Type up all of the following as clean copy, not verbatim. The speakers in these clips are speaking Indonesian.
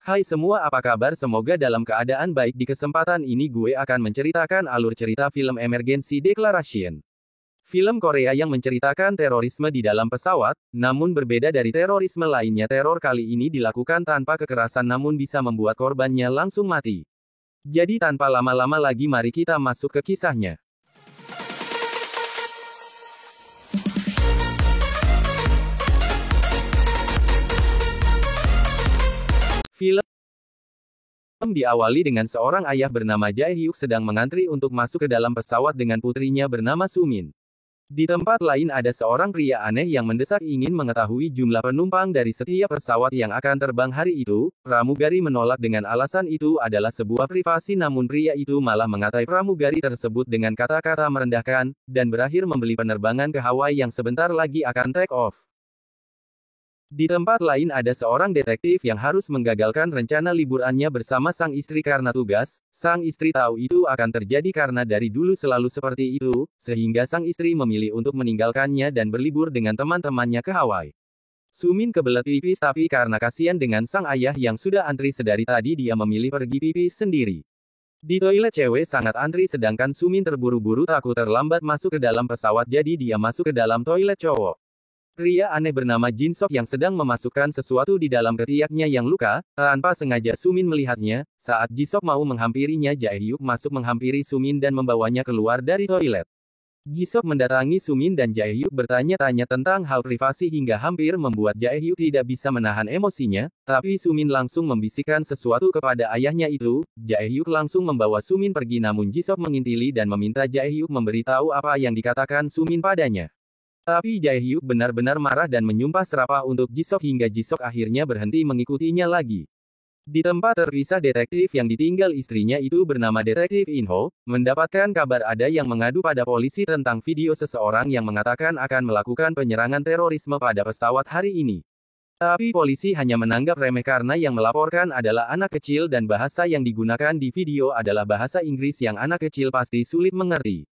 Hai semua, apa kabar? Semoga dalam keadaan baik. Di kesempatan ini gue akan menceritakan alur cerita film Emergency Declaration. Film Korea yang menceritakan terorisme di dalam pesawat, namun berbeda dari terorisme lainnya. Teror kali ini dilakukan tanpa kekerasan namun bisa membuat korbannya langsung mati. Jadi tanpa lama-lama lagi mari kita masuk ke kisahnya. Film diawali dengan seorang ayah bernama Jae Hyuk sedang mengantri untuk masuk ke dalam pesawat dengan putrinya bernama Sumin. Di tempat lain ada seorang pria aneh yang mendesak ingin mengetahui jumlah penumpang dari setiap pesawat yang akan terbang hari itu. Pramugari menolak dengan alasan itu adalah sebuah privasi, namun pria itu malah mengatai pramugari tersebut dengan kata-kata merendahkan, dan berakhir membeli penerbangan ke Hawaii yang sebentar lagi akan take off. Di tempat lain ada seorang detektif yang harus menggagalkan rencana liburannya bersama sang istri karena tugas. Sang istri tahu itu akan terjadi karena dari dulu selalu seperti itu, sehingga sang istri memilih untuk meninggalkannya dan berlibur dengan teman-temannya ke Hawaii. Sumin kebelet pipis tapi karena kasihan dengan sang ayah yang sudah antri sedari tadi dia memilih pergi pipis sendiri. Di toilet cewek sangat antri sedangkan Sumin terburu-buru takut terlambat masuk ke dalam pesawat jadi dia masuk ke dalam toilet cowok. Pria aneh bernama Jin Sok yang sedang memasukkan sesuatu di dalam ketiaknya yang luka, tanpa sengaja Sumin melihatnya. Saat Ji Sok mau menghampirinya, Jae Hyuk masuk menghampiri Sumin dan membawanya keluar dari toilet. Ji Sok mendatangi Sumin dan Jae Hyuk bertanya-tanya tentang hal privasi hingga hampir membuat Jae Hyuk tidak bisa menahan emosinya, tapi Sumin langsung membisikkan sesuatu kepada ayahnya itu. Jae Hyuk langsung membawa Sumin pergi namun Ji Sok mengintili dan meminta Jae Hyuk memberitahu apa yang dikatakan Sumin padanya. Tapi Jae Hyuk benar-benar marah dan menyumpah serapah untuk Ji Sok hingga Ji Sok akhirnya berhenti mengikutinya lagi. Di tempat terpisah detektif yang ditinggal istrinya itu bernama Detektif In Ho, mendapatkan kabar ada yang mengadu pada polisi tentang video seseorang yang mengatakan akan melakukan penyerangan terorisme pada pesawat hari ini. Tapi polisi hanya menanggap remeh karena yang melaporkan adalah anak kecil dan bahasa yang digunakan di video adalah bahasa Inggris yang anak kecil pasti sulit mengerti.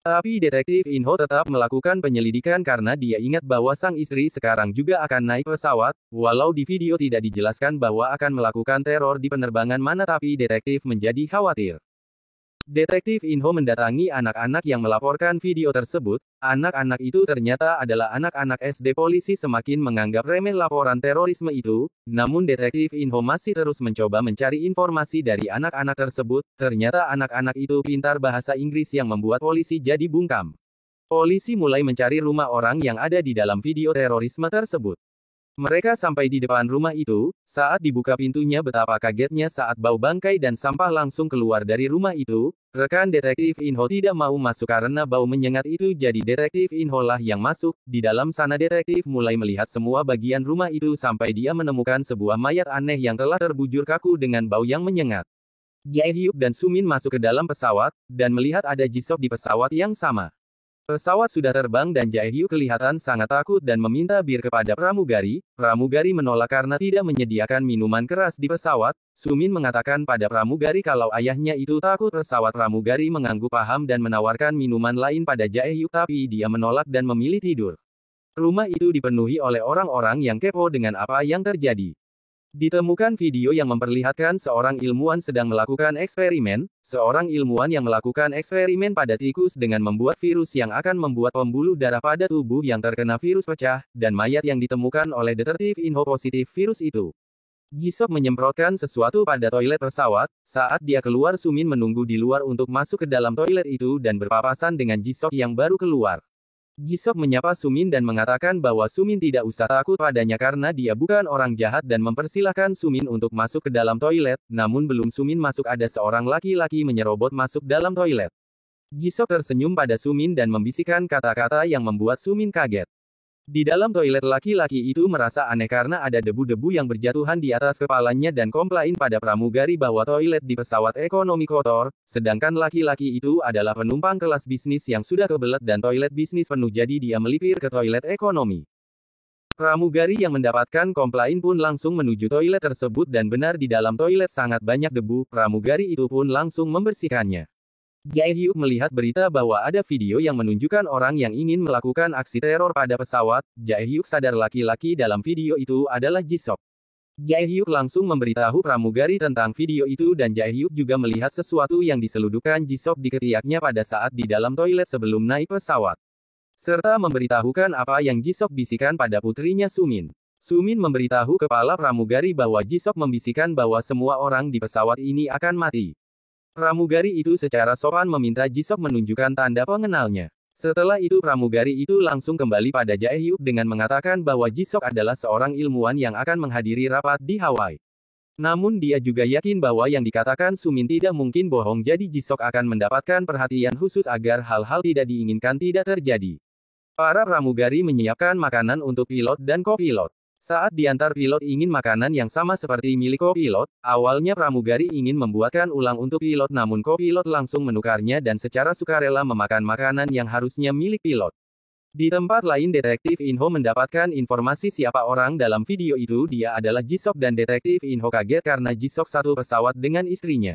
Tapi Detektif In Ho tetap melakukan penyelidikan karena dia ingat bahwa sang istri sekarang juga akan naik pesawat, walau di video tidak dijelaskan bahwa akan melakukan teror di penerbangan mana tapi detektif menjadi khawatir. Detektif In Ho mendatangi anak-anak yang melaporkan video tersebut. Anak-anak itu ternyata adalah anak-anak SD. Polisi semakin menganggap remeh laporan terorisme itu, namun Detektif In Ho masih terus mencoba mencari informasi dari anak-anak tersebut. Ternyata anak-anak itu pintar bahasa Inggris yang membuat polisi jadi bungkam. Polisi mulai mencari rumah orang yang ada di dalam video terorisme tersebut. Mereka sampai di depan rumah itu. Saat dibuka pintunya betapa kagetnya saat bau bangkai dan sampah langsung keluar dari rumah itu. Rekan Detektif In Ho tidak mau masuk karena bau menyengat itu jadi Detektif In Ho lah yang masuk. Di dalam sana detektif mulai melihat semua bagian rumah itu sampai dia menemukan sebuah mayat aneh yang telah terbujur kaku dengan bau yang menyengat. Jae Hyuk dan Sumin masuk ke dalam pesawat, dan melihat ada Ji Sok di pesawat yang sama. Pesawat sudah terbang dan Jae Hyuk kelihatan sangat takut dan meminta bir kepada pramugari. Pramugari menolak karena tidak menyediakan minuman keras di pesawat. Sumin mengatakan pada pramugari kalau ayahnya itu takut pesawat. Pramugari mengangguk paham dan menawarkan minuman lain pada Jae Hyuk tapi dia menolak dan memilih tidur. Rumah itu dipenuhi oleh orang-orang yang kepo dengan apa yang terjadi. Ditemukan video yang memperlihatkan seorang ilmuwan sedang melakukan eksperimen, seorang ilmuwan yang melakukan eksperimen pada tikus dengan membuat virus yang akan membuat pembuluh darah pada tubuh yang terkena virus pecah, dan mayat yang ditemukan oleh Detektif In Ho positif virus itu. Ji Sok menyemprotkan sesuatu pada toilet pesawat. Saat dia keluar Sumin menunggu di luar untuk masuk ke dalam toilet itu dan berpapasan dengan Ji Sok yang baru keluar. Ji Sok menyapa Sumin dan mengatakan bahwa Sumin tidak usah takut padanya karena dia bukan orang jahat dan mempersilahkan Sumin untuk masuk ke dalam toilet, namun belum Sumin masuk ada seorang laki-laki menyerobot masuk dalam toilet. Ji Sok tersenyum pada Sumin dan membisikkan kata-kata yang membuat Sumin kaget. Di dalam toilet laki-laki itu merasa aneh karena ada debu-debu yang berjatuhan di atas kepalanya dan komplain pada pramugari bahwa toilet di pesawat ekonomi kotor, sedangkan laki-laki itu adalah penumpang kelas bisnis yang sudah kebelet dan toilet bisnis penuh jadi dia melipir ke toilet ekonomi. Pramugari yang mendapatkan komplain pun langsung menuju toilet tersebut dan benar di dalam toilet sangat banyak debu. Pramugari itu pun langsung membersihkannya. Jae Hyuk melihat berita bahwa ada video yang menunjukkan orang yang ingin melakukan aksi teror pada pesawat. Jae Hyuk sadar laki-laki dalam video itu adalah Ji Sok. Jae-hyuk langsung memberitahu pramugari tentang video itu dan Jae-hyuk juga melihat sesuatu yang diseludupkan Jisok di ketiaknya pada saat di dalam toilet sebelum naik pesawat. Serta memberitahukan apa yang Jisok bisikan pada putrinya Sumin. Sumin memberitahu kepala pramugari bahwa Jisok membisikkan bahwa semua orang di pesawat ini akan mati. Pramugari itu secara sopan meminta Jisok menunjukkan tanda pengenalnya. Setelah itu pramugari itu langsung kembali pada Jae-hyuk dengan mengatakan bahwa Jisok adalah seorang ilmuwan yang akan menghadiri rapat di Hawaii. Namun dia juga yakin bahwa yang dikatakan Sumin tidak mungkin bohong, jadi Jisok akan mendapatkan perhatian khusus agar hal-hal tidak diinginkan tidak terjadi. Para pramugari menyiapkan makanan untuk pilot dan kopilot. Saat diantar pilot ingin makanan yang sama seperti milik kopilot, awalnya pramugari ingin membuatkan ulang untuk pilot namun kopilot langsung menukarnya dan secara sukarela memakan makanan yang harusnya milik pilot. Di tempat lain Detektif Inho mendapatkan informasi siapa orang dalam video itu, dia adalah Jisok dan Detektif Inho kaget karena Jisok satu pesawat dengan istrinya.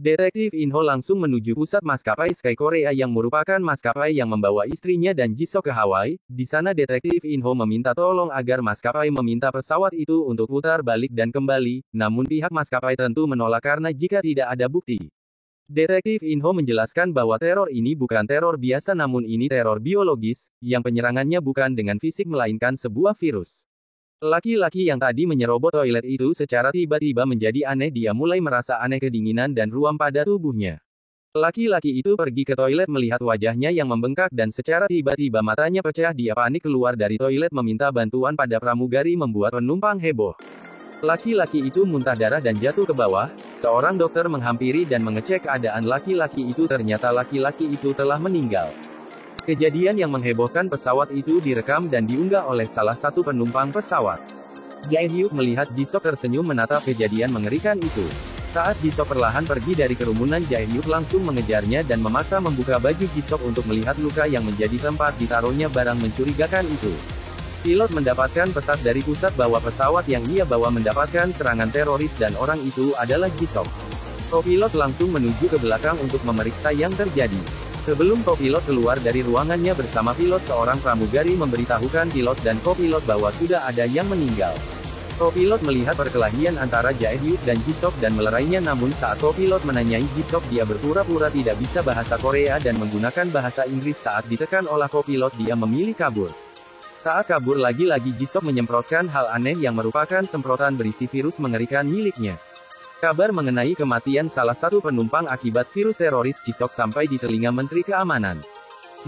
Detektif Inho langsung menuju pusat maskapai Sky Korea yang merupakan maskapai yang membawa istrinya dan Jisok ke Hawaii. Di sana Detektif Inho meminta tolong agar maskapai meminta pesawat itu untuk putar balik dan kembali, namun pihak maskapai tentu menolak karena jika tidak ada bukti. Detektif Inho menjelaskan bahwa teror ini bukan teror biasa namun ini teror biologis, yang penyerangannya bukan dengan fisik melainkan sebuah virus. Laki-laki yang tadi menyerobot toilet itu secara tiba-tiba menjadi aneh, dia mulai merasa aneh kedinginan dan ruam pada tubuhnya. Laki-laki itu pergi ke toilet melihat wajahnya yang membengkak dan secara tiba-tiba matanya pecah, dia panik keluar dari toilet meminta bantuan pada pramugari membuat penumpang heboh. Laki-laki itu muntah darah dan jatuh ke bawah, seorang dokter menghampiri dan mengecek keadaan laki-laki itu, ternyata laki-laki itu telah meninggal. Kejadian yang menghebohkan pesawat itu direkam dan diunggah oleh salah satu penumpang pesawat. Jae-hyuk melihat Jisok tersenyum menatap kejadian mengerikan itu. Saat Jisok perlahan pergi dari kerumunan, Jae-hyuk langsung mengejarnya dan memaksa membuka baju Jisok untuk melihat luka yang menjadi tempat ditaruhnya barang mencurigakan itu. Pilot mendapatkan pesan dari pusat bahwa pesawat yang ia bawa mendapatkan serangan teroris dan orang itu adalah Jisok. Kopilot langsung menuju ke belakang untuk memeriksa yang terjadi. Sebelum kopilot keluar dari ruangannya bersama pilot, seorang pramugari memberitahukan pilot dan kopilot bahwa sudah ada yang meninggal. Kopilot melihat perkelahian antara Jae-hyuk dan Jisok dan melerainya, namun saat kopilot menanyai Jisok, dia berpura-pura tidak bisa bahasa Korea dan menggunakan bahasa Inggris. Saat ditekan oleh kopilot, dia memilih kabur. Saat kabur lagi-lagi Jisok menyemprotkan hal aneh yang merupakan semprotan berisi virus mengerikan miliknya. Kabar mengenai kematian salah satu penumpang akibat virus teroris Jisok sampai di telinga Menteri Keamanan.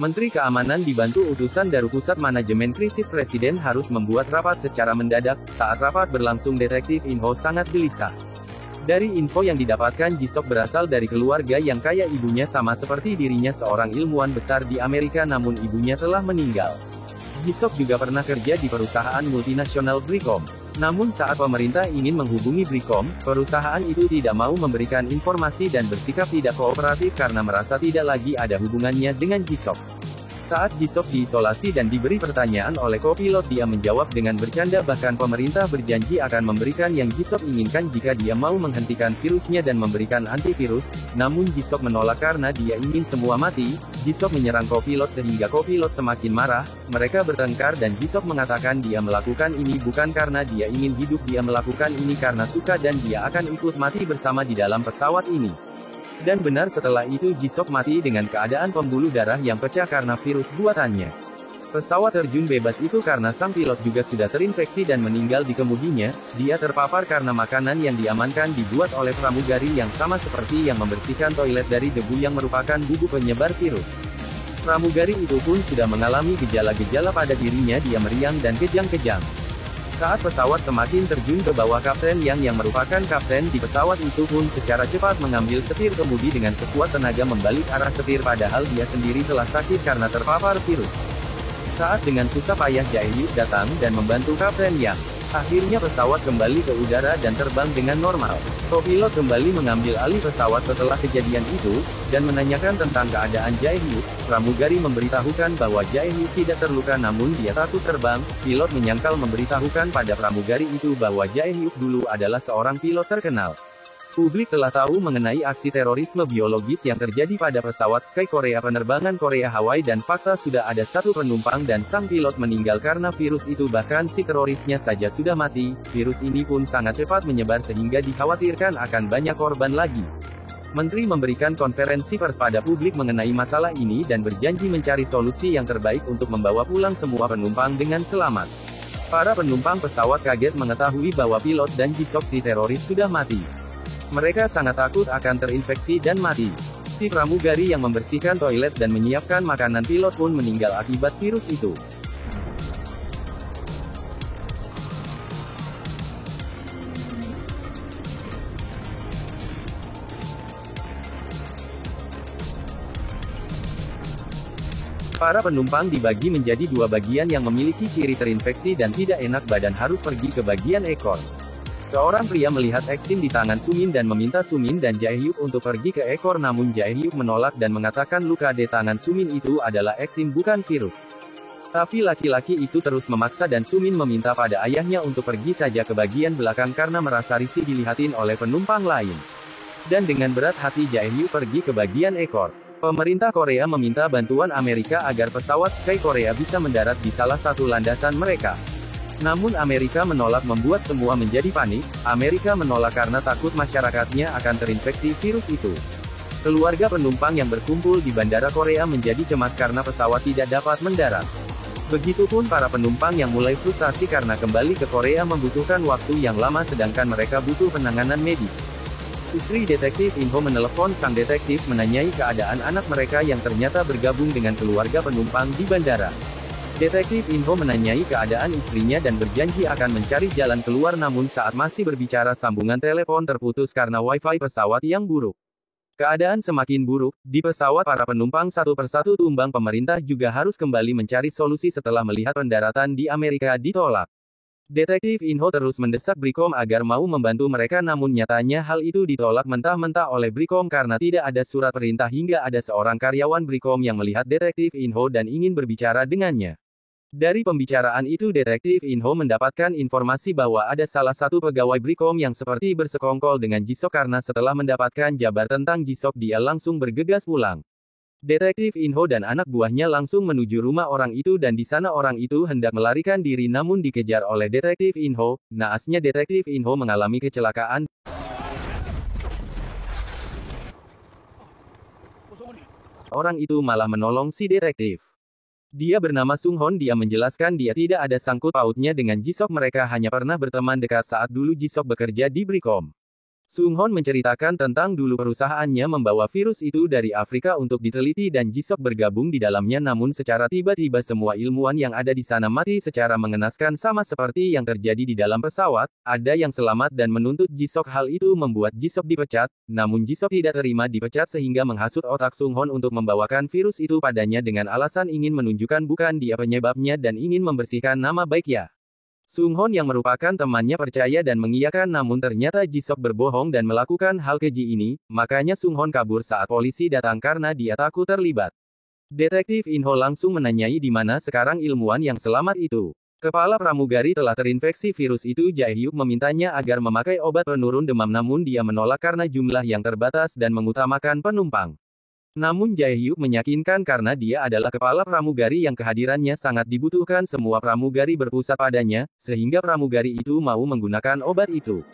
Menteri Keamanan dibantu utusan dari Pusat Manajemen Krisis Presiden harus membuat rapat secara mendadak. Saat rapat berlangsung Detektif Inho sangat gelisah. Dari info yang didapatkan, Jisok berasal dari keluarga yang kaya, ibunya sama seperti dirinya seorang ilmuwan besar di Amerika namun ibunya telah meninggal. Jisok juga pernah kerja di perusahaan multinasional Bricom. Namun saat pemerintah ingin menghubungi Bricom, perusahaan itu tidak mau memberikan informasi dan bersikap tidak kooperatif karena merasa tidak lagi ada hubungannya dengan Jisok. Saat Jisok diisolasi dan diberi pertanyaan oleh kopilot, dia menjawab dengan bercanda, bahkan pemerintah berjanji akan memberikan yang Jisok inginkan jika dia mau menghentikan virusnya dan memberikan antivirus, namun Jisok menolak karena dia ingin semua mati. Jisok menyerang kopilot sehingga kopilot semakin marah, mereka bertengkar dan Jisok mengatakan dia melakukan ini bukan karena dia ingin hidup, dia melakukan ini karena suka dan dia akan ikut mati bersama di dalam pesawat ini. Dan benar, setelah itu Jisok mati dengan keadaan pembuluh darah yang pecah karena virus buatannya. Pesawat terjun bebas itu karena sang pilot juga sudah terinfeksi dan meninggal di kemudinya. Dia terpapar karena makanan yang diamankan dibuat oleh pramugari yang sama seperti yang membersihkan toilet dari debu yang merupakan bubuk penyebar virus. Pramugari itu pun sudah mengalami gejala-gejala pada dirinya, dia meriang dan kejang-kejang. Saat pesawat semakin terjun ke bawah, Kapten yang merupakan kapten di pesawat itu pun secara cepat mengambil setir kemudi dengan sekuat tenaga membalik arah setir padahal dia sendiri telah sakit karena terpapar virus. Saat dengan susah payah Jae-hyuk datang dan membantu Kapten Yang. Akhirnya pesawat kembali ke udara dan terbang dengan normal. Kopilot kembali mengambil alih pesawat setelah kejadian itu, dan menanyakan tentang keadaan Jae-hyuk. Pramugari memberitahukan bahwa Jae-hyuk tidak terluka namun dia takut terbang. Pilot menyangkal memberitahukan pada pramugari itu bahwa Jae-hyuk dulu adalah seorang pilot terkenal. Publik telah tahu mengenai aksi terorisme biologis yang terjadi pada pesawat Sky Korea penerbangan Korea Hawaii dan fakta sudah ada satu penumpang dan sang pilot meninggal karena virus itu, bahkan si terorisnya saja sudah mati. Virus ini pun sangat cepat menyebar sehingga dikhawatirkan akan banyak korban lagi. Menteri memberikan konferensi pers pada publik mengenai masalah ini dan berjanji mencari solusi yang terbaik untuk membawa pulang semua penumpang dengan selamat. Para penumpang pesawat kaget mengetahui bahwa pilot dan jisok si teroris sudah mati. Mereka sangat takut akan terinfeksi dan mati. Si pramugari yang membersihkan toilet dan menyiapkan makanan pilot pun meninggal akibat virus itu. Para penumpang dibagi menjadi dua bagian yang memiliki ciri terinfeksi dan tidak enak badan harus pergi ke bagian ekor. Seorang pria melihat eksim di tangan Sumin dan meminta Sumin dan Jaehyuk untuk pergi ke ekor, namun Jaehyuk menolak dan mengatakan luka di tangan Sumin itu adalah eksim bukan virus. Tapi laki-laki itu terus memaksa dan Sumin meminta pada ayahnya untuk pergi saja ke bagian belakang karena merasa risih dilihatin oleh penumpang lain. Dan dengan berat hati Jaehyuk pergi ke bagian ekor. Pemerintah Korea meminta bantuan Amerika agar pesawat Sky Korea bisa mendarat di salah satu landasan mereka. Namun Amerika menolak, membuat semua menjadi panik. Amerika menolak karena takut masyarakatnya akan terinfeksi virus itu. Keluarga penumpang yang berkumpul di Bandara Korea menjadi cemas karena pesawat tidak dapat mendarat. Begitupun para penumpang yang mulai frustasi karena kembali ke Korea membutuhkan waktu yang lama sedangkan mereka butuh penanganan medis. Istri detektif Inho menelepon sang detektif menanyai keadaan anak mereka yang ternyata bergabung dengan keluarga penumpang di bandara. Detektif Inho menanyai keadaan istrinya dan berjanji akan mencari jalan keluar, namun saat masih berbicara sambungan telepon terputus karena wifi pesawat yang buruk. Keadaan semakin buruk, di pesawat para penumpang satu persatu tumbang. Pemerintah juga harus kembali mencari solusi setelah melihat pendaratan di Amerika ditolak. Detektif Inho terus mendesak Brikom agar mau membantu mereka, namun nyatanya hal itu ditolak mentah-mentah oleh Brikom karena tidak ada surat perintah hingga ada seorang karyawan Brikom yang melihat Detektif Inho dan ingin berbicara dengannya. Dari pembicaraan itu Detektif Inho mendapatkan informasi bahwa ada salah satu pegawai Brikom yang seperti bersekongkol dengan Jisok karena setelah mendapatkan jabar tentang Jisok dia langsung bergegas pulang. Detektif Inho dan anak buahnya langsung menuju rumah orang itu dan di sana orang itu hendak melarikan diri namun dikejar oleh Detektif Inho. Naasnya Detektif Inho mengalami kecelakaan. Orang itu malah menolong si detektif. Dia bernama Sung Hon. Dia menjelaskan dia tidak ada sangkut pautnya dengan Jisok, mereka hanya pernah berteman dekat saat dulu Jisok bekerja di Brikom. Sung Hon menceritakan tentang dulu perusahaannya membawa virus itu dari Afrika untuk diteliti dan Jisok bergabung di dalamnya, namun secara tiba-tiba semua ilmuwan yang ada di sana mati secara mengenaskan sama seperti yang terjadi di dalam pesawat. Ada yang selamat dan menuntut Jisok. Hal itu membuat Jisok dipecat, namun Jisok tidak terima dipecat sehingga menghasut otak Sung Hon untuk membawakan virus itu padanya dengan alasan ingin menunjukkan bukan dia penyebabnya dan ingin membersihkan nama baiknya. Sung Hon yang merupakan temannya percaya dan mengiyakan, namun ternyata Jisok berbohong dan melakukan hal keji ini, makanya Sung Hon kabur saat polisi datang karena dia takut terlibat. Detektif Inho langsung menanyai di mana sekarang ilmuwan yang selamat itu. Kepala pramugari telah terinfeksi virus itu. Jaehyuk memintanya agar memakai obat penurun demam namun dia menolak karena jumlah yang terbatas dan mengutamakan penumpang. Namun Jaehyuk meyakinkan karena dia adalah kepala pramugari yang kehadirannya sangat dibutuhkan, semua pramugari berpusat padanya, sehingga pramugari itu mau menggunakan obat itu.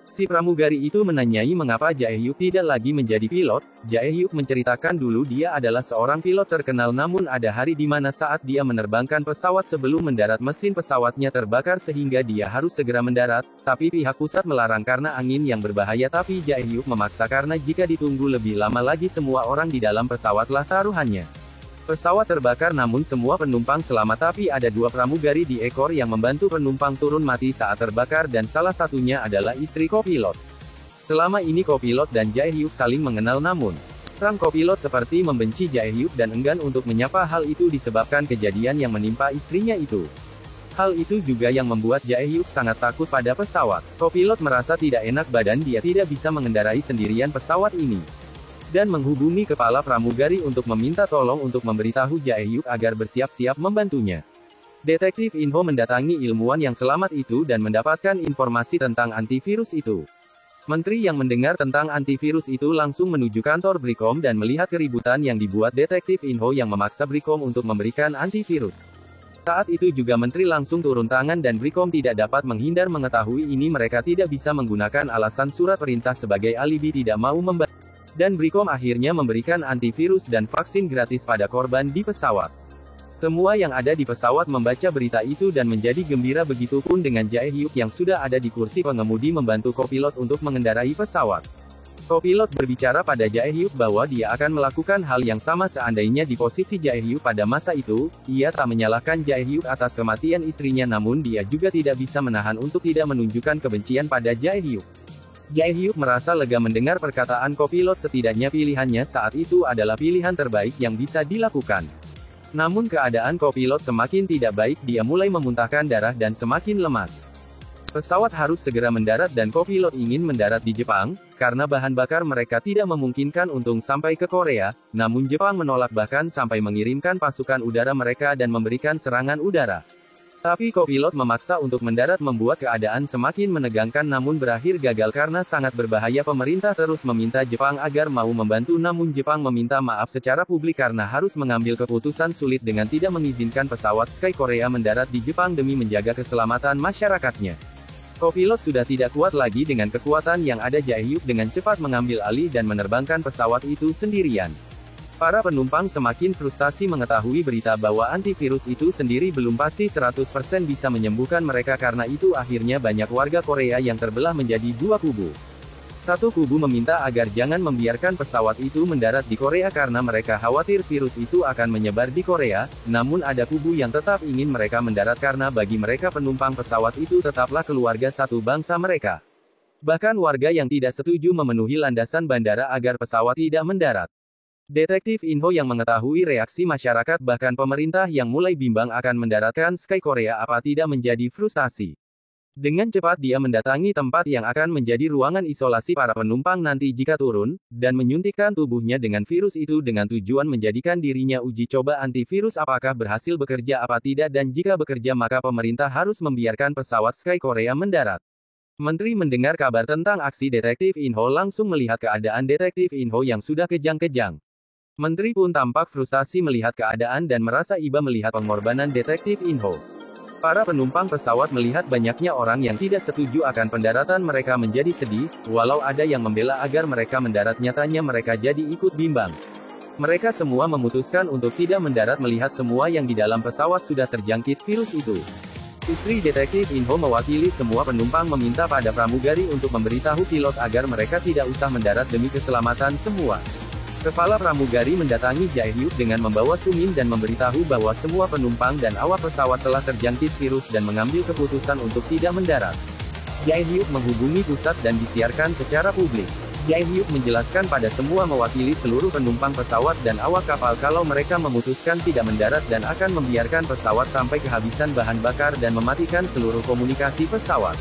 Si pramugari itu menanyai mengapa Jaehyuk tidak lagi menjadi pilot. Jaehyuk menceritakan dulu dia adalah seorang pilot terkenal, namun ada hari di mana saat dia menerbangkan pesawat sebelum mendarat mesin pesawatnya terbakar sehingga dia harus segera mendarat, tapi pihak pusat melarang karena angin yang berbahaya, tapi Jaehyuk memaksa karena jika ditunggu lebih lama lagi semua orang di dalam pesawatlah taruhannya. Pesawat terbakar namun semua penumpang selamat, tapi ada dua pramugari di ekor yang membantu penumpang turun mati saat terbakar dan salah satunya adalah istri kopilot. Selama ini kopilot dan Jaehyuk saling mengenal, namun sang kopilot seperti membenci Jaehyuk dan enggan untuk menyapa. Hal itu disebabkan kejadian yang menimpa istrinya itu. Hal itu juga yang membuat Jaehyuk sangat takut pada pesawat. Kopilot merasa tidak enak badan, dia tidak bisa mengendarai sendirian pesawat ini. Dan menghubungi kepala pramugari untuk meminta tolong untuk memberitahu Jaehyuk agar bersiap-siap membantunya. Detektif Inho mendatangi ilmuwan yang selamat itu dan mendapatkan informasi tentang antivirus itu. Menteri yang mendengar tentang antivirus itu langsung menuju kantor Brikom dan melihat keributan yang dibuat Detektif Inho yang memaksa Brikom untuk memberikan antivirus. Saat itu juga Menteri langsung turun tangan dan Brikom tidak dapat menghindar mengetahui ini mereka tidak bisa menggunakan alasan surat perintah sebagai alibi tidak mau membayar. Dan Brikom akhirnya memberikan antivirus dan vaksin gratis pada korban di pesawat. Semua yang ada di pesawat membaca berita itu dan menjadi gembira, begitupun dengan Jae Hyuk yang sudah ada di kursi pengemudi membantu kopilot untuk mengendarai pesawat. Kopilot berbicara pada Jae Hyuk bahwa dia akan melakukan hal yang sama seandainya di posisi Jae Hyuk pada masa itu. Ia tak menyalahkan Jae Hyuk atas kematian istrinya, namun dia juga tidak bisa menahan untuk tidak menunjukkan kebencian pada Jae Hyuk. Jae Hyuk merasa lega mendengar perkataan kopilot, setidaknya pilihannya saat itu adalah pilihan terbaik yang bisa dilakukan. Namun keadaan kopilot semakin tidak baik, dia mulai memuntahkan darah dan semakin lemas. Pesawat harus segera mendarat dan kopilot ingin mendarat di Jepang, karena bahan bakar mereka tidak memungkinkan untuk sampai ke Korea, namun Jepang menolak bahkan sampai mengirimkan pasukan udara mereka dan memberikan serangan udara. Tapi kopilot memaksa untuk mendarat membuat keadaan semakin menegangkan namun berakhir gagal karena sangat berbahaya. Pemerintah terus meminta Jepang agar mau membantu, namun Jepang meminta maaf secara publik karena harus mengambil keputusan sulit dengan tidak mengizinkan pesawat Sky Korea mendarat di Jepang demi menjaga keselamatan masyarakatnya. Kopilot sudah tidak kuat lagi dengan kekuatan yang ada. Jae Hyuk dengan cepat mengambil alih dan menerbangkan pesawat itu sendirian. Para penumpang semakin frustasi mengetahui berita bahwa antivirus itu sendiri belum pasti 100% bisa menyembuhkan mereka. Karena itu akhirnya banyak warga Korea yang terbelah menjadi dua kubu. Satu kubu meminta agar jangan membiarkan pesawat itu mendarat di Korea karena mereka khawatir virus itu akan menyebar di Korea, namun ada kubu yang tetap ingin mereka mendarat karena bagi mereka penumpang pesawat itu tetaplah keluarga satu bangsa mereka. Bahkan warga yang tidak setuju memenuhi landasan bandara agar pesawat tidak mendarat. Detektif Inho yang mengetahui reaksi masyarakat bahkan pemerintah yang mulai bimbang akan mendaratkan Sky Korea apa tidak menjadi frustasi. Dengan cepat dia mendatangi tempat yang akan menjadi ruangan isolasi para penumpang nanti jika turun, dan menyuntikkan tubuhnya dengan virus itu dengan tujuan menjadikan dirinya uji coba antivirus apakah berhasil bekerja apa tidak, dan jika bekerja maka pemerintah harus membiarkan pesawat Sky Korea mendarat. Menteri mendengar kabar tentang aksi Detektif Inho langsung melihat keadaan Detektif Inho yang sudah kejang-kejang. Menteri pun tampak frustasi melihat keadaan dan merasa iba melihat pengorbanan Detektif Inho. Para penumpang pesawat melihat banyaknya orang yang tidak setuju akan pendaratan mereka menjadi sedih, walau ada yang membela agar mereka mendarat, nyatanya mereka jadi ikut bimbang. Mereka semua memutuskan untuk tidak mendarat melihat semua yang di dalam pesawat sudah terjangkit virus itu. Istri Detektif Inho mewakili semua penumpang meminta pada pramugari untuk memberitahu pilot agar mereka tidak usah mendarat demi keselamatan semua. Kepala pramugari mendatangi Jae Hyuk dengan membawa Sumin dan memberitahu bahwa semua penumpang dan awak pesawat telah terjangkit virus dan mengambil keputusan untuk tidak mendarat. Jae Hyuk menghubungi pusat dan disiarkan secara publik. Jae Hyuk menjelaskan pada semua mewakili seluruh penumpang pesawat dan awak kapal kalau mereka memutuskan tidak mendarat dan akan membiarkan pesawat sampai kehabisan bahan bakar dan mematikan seluruh komunikasi pesawat.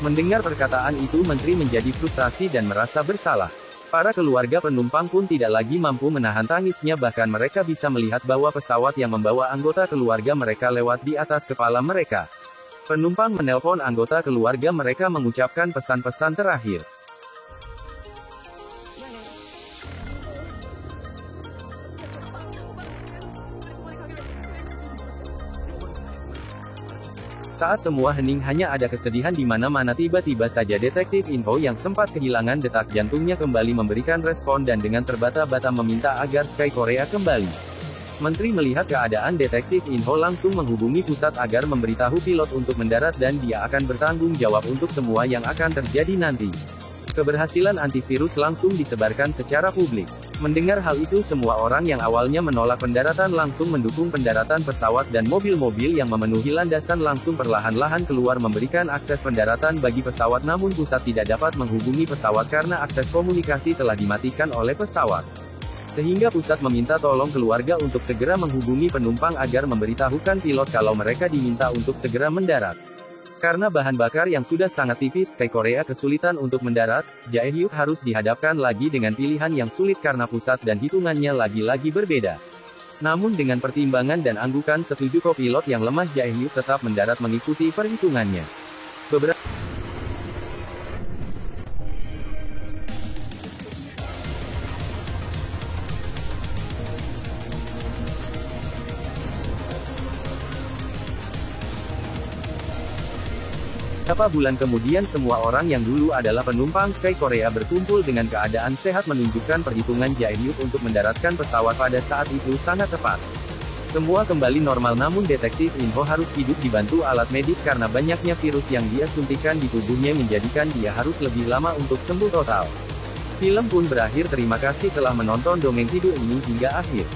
Mendengar perkataan itu Menteri menjadi frustasi dan merasa bersalah. Para keluarga penumpang pun tidak lagi mampu menahan tangisnya, bahkan mereka bisa melihat bahwa pesawat yang membawa anggota keluarga mereka lewat di atas kepala mereka. Penumpang menelpon anggota keluarga mereka mengucapkan pesan-pesan terakhir. Saat semua hening hanya ada kesedihan di mana-mana, tiba-tiba saja Detektif Inho yang sempat kehilangan detak jantungnya kembali memberikan respon dan dengan terbata-bata meminta agar Sky Korea kembali. Menteri melihat keadaan Detektif Inho langsung menghubungi pusat agar memberitahu pilot untuk mendarat dan dia akan bertanggung jawab untuk semua yang akan terjadi nanti. Keberhasilan antivirus langsung disebarkan secara publik. Mendengar hal itu semua orang yang awalnya menolak pendaratan langsung mendukung pendaratan pesawat dan mobil-mobil yang memenuhi landasan langsung perlahan-lahan keluar memberikan akses pendaratan bagi pesawat, namun pusat tidak dapat menghubungi pesawat karena akses komunikasi telah dimatikan oleh pesawat. Sehingga pusat meminta tolong keluarga untuk segera menghubungi penumpang agar memberitahukan pilot kalau mereka diminta untuk segera mendarat. Karena bahan bakar yang sudah sangat tipis, Sky Korea kesulitan untuk mendarat. Jae Hyuk harus dihadapkan lagi dengan pilihan yang sulit karena pusat dan hitungannya lagi-lagi berbeda. Namun dengan pertimbangan dan anggukan setuju kopilot yang lemah, Jae Hyuk tetap mendarat mengikuti perhitungannya. Beberapa Beberapa bulan kemudian semua orang yang dulu adalah penumpang Sky Korea berkumpul dengan keadaan sehat menunjukkan perhitungan Jae-hyuk untuk mendaratkan pesawat pada saat itu sangat tepat. Semua kembali normal namun detektif Inho harus hidup dibantu alat medis karena banyaknya virus yang dia suntikan di tubuhnya menjadikan dia harus lebih lama untuk sembuh total. Film pun berakhir. Terima kasih telah menonton dongeng tidur ini hingga akhir.